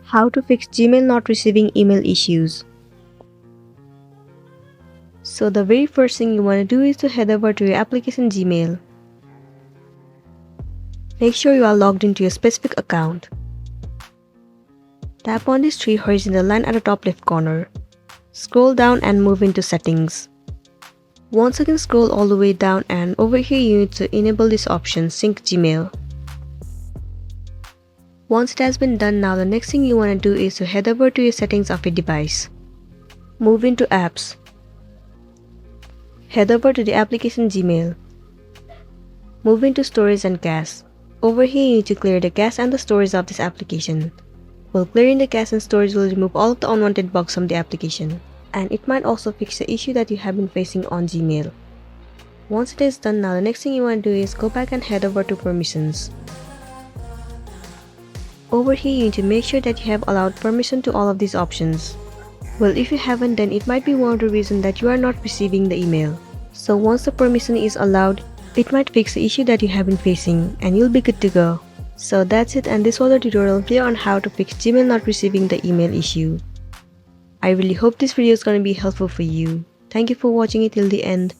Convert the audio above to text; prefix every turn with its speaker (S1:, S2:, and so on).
S1: How to fix Gmail not receiving email issues. So the very first thing you want to do is to head over to your application Gmail. Make sure you are logged into your specific account. Tap on this three horizontal line at the top left corner. Scroll down and move into Settings. Once again scroll all the way down and over here you need to enable this option, Sync Gmail. Once it has been done, now the next thing you want to do is to head over to your settings of your device. Move into Apps. Head over to the application Gmail. Move into Storage and Cache. Over here you need to clear the cache and the storage of this application. While clearing the cache and storage will remove all of the unwanted bugs from the application. And it might also fix the issue that you have been facing on Gmail. Once it is done, now the next thing you want to do is go back and head over to Permissions. Over here you need to make sure that you have allowed permission to all of these options. Well, if you haven't, then it might be one of the reasons that you are not receiving the email. So once the permission is allowed, it might fix the issue that you have been facing and you'll be good to go. So that's it, and this was a tutorial video on how to fix Gmail not receiving the email issue. I really hope this video is going to be helpful for you. Thank you for watching it till the end.